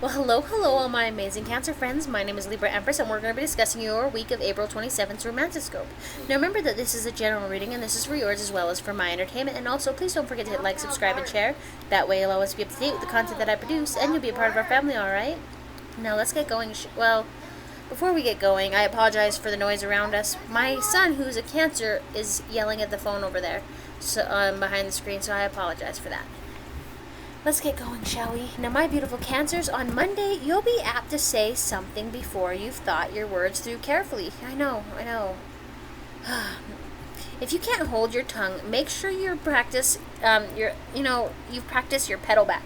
Well, hello, all my amazing Cancer friends. My name is Libra Empress, and we're going to be discussing your week of April 27th Romanticscope. Now, remember that this is a general reading, and this is for yours as well as for my entertainment. And also, please don't forget to hit like, subscribe, and share. That way, you'll always be up to date with the content that I produce, and you'll be a part of our family, alright? Now, let's get going. Well, before we get going, I apologize for the noise around us. My son, who's a Cancer, is yelling at the phone over there, behind the screen, so I apologize for that. Let's get going, shall we? Now, my beautiful Cancers, on Monday, you'll be apt to say something before you've thought your words through carefully. I know. If you can't hold your tongue, make sure you practice, you practice your pedal back.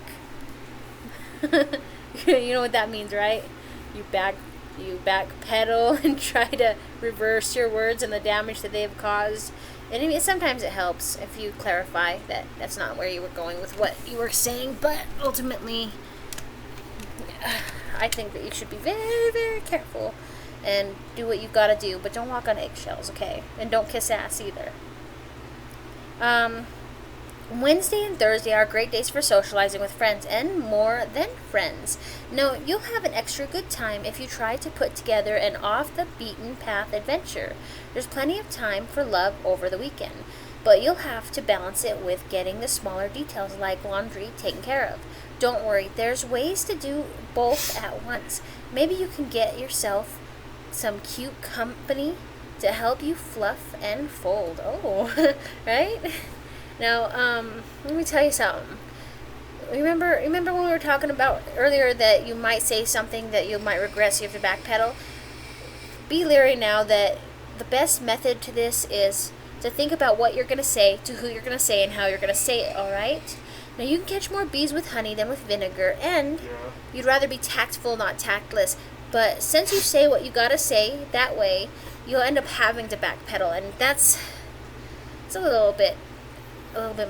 You know what that means, right? You back pedal and try to reverse your words and the damage that they have caused. And I mean, sometimes it helps if you clarify that that's not where you were going with what you were saying, but ultimately, I think that you should be very, very careful and do what you've got to do, but don't walk on eggshells, okay? And don't kiss ass either. Wednesday and Thursday are great days for socializing with friends and more than friends. Now, you'll have an extra good time if you try to put together an off-the-beaten-path adventure. There's plenty of time for love over the weekend, but you'll have to balance it with getting the smaller details like laundry taken care of. Don't worry, there's ways to do both at once. Maybe you can get yourself some cute company to help you fluff and fold. Oh, right? Now, let me tell you something. Remember when we were talking about earlier that you might say something that you might regret, so you have to backpedal? Be leery now that the best method to this is to think about what you're going to say, to who you're going to say, and how you're going to say it, alright? Now, you can catch more bees with honey than with vinegar, and you'd rather be tactful, not tactless. But since you say what you got to say, that way, you'll end up having to backpedal, and it's a little bit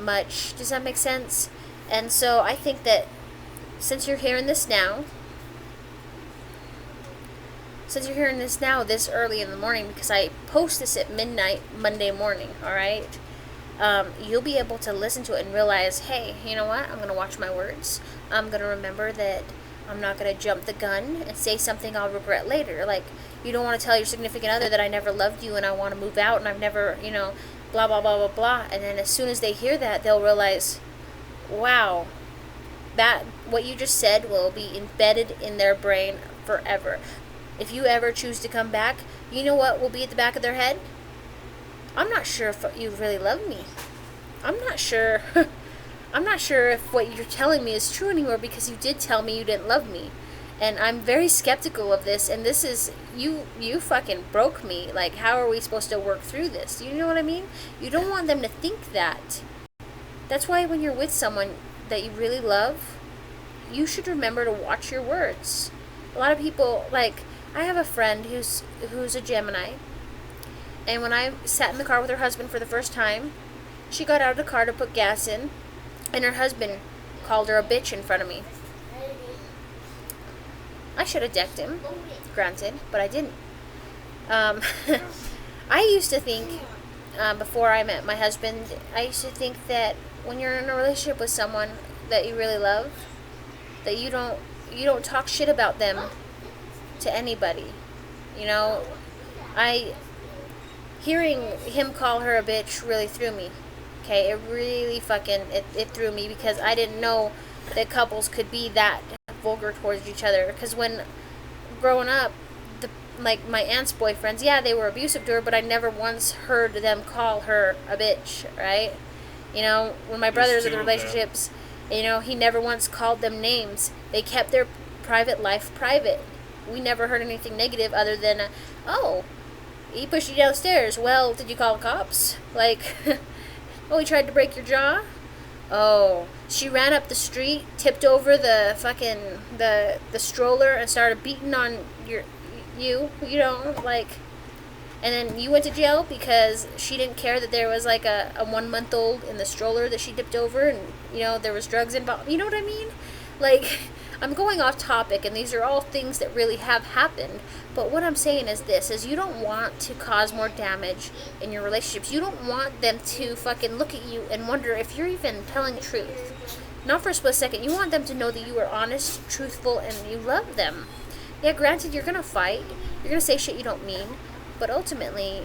much. Does that make sense? And so I think that since you're hearing this now this early in the morning, because I post this at midnight Monday morning, alright, you'll be able to listen to it and realize, hey, you know what, I'm going to watch my words. I'm going to remember that I'm not going to jump the gun and say something I'll regret later. Like, you don't want to tell your significant other that I never loved you and I want to move out and I've never, blah, blah, blah, blah, blah. And then as soon as they hear that, they'll realize, wow, that what you just said will be embedded in their brain forever. If you ever choose to come back, you know what will be at the back of their head? I'm not sure if you really love me. I'm not sure. I'm not sure if what you're telling me is true anymore, because you did tell me you didn't love me. And I'm very skeptical of this, and this is, you fucking broke me. Like, how are we supposed to work through this? You know what I mean? You don't want them to think that. That's why when you're with someone that you really love, you should remember to watch your words. A lot of people, like, I have a friend who's a Gemini, and when I sat in the car with her husband for the first time, she got out of the car to put gas in, and her husband called her a bitch in front of me. I should have decked him, granted, but I didn't. I used to think, before I met my husband, I used to think that when you're in a relationship with someone that you really love, that you don't talk shit about them to anybody. Hearing him call her a bitch really threw me. Okay, it really it threw me, because I didn't know that couples could be that vulgar towards each other. Because when growing up, my aunt's boyfriends, yeah, they were abusive to her, but I never once heard them call her a bitch, right? When my brothers in the relationships, he never once called them names. They kept their private life private. We never heard anything negative other than, oh, he pushed you downstairs. Well, did you call the cops? Like, oh, he tried to break your jaw? Oh, she ran up the street, tipped over the stroller, and started beating on and then you went to jail because she didn't care that there was like a 1-month-old in the stroller that she tipped over, and there was drugs involved. You know what I mean? Like, I'm going off topic, and these are all things that really have happened. But what I'm saying is this, is you don't want to cause more damage in your relationships. You don't want them to fucking look at you and wonder if you're even telling the truth. Not for a split second. You want them to know that you are honest, truthful, and you love them. Yeah, granted, you're going to fight. You're going to say shit you don't mean. But ultimately,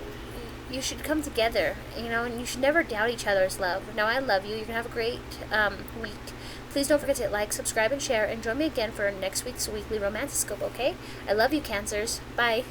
you should come together, and you should never doubt each other's love. Now, I love you. You're going to have a great week. Please don't forget to like, subscribe, and share. And join me again for next week's weekly Romanticscope, okay? I love you, Cancers. Bye.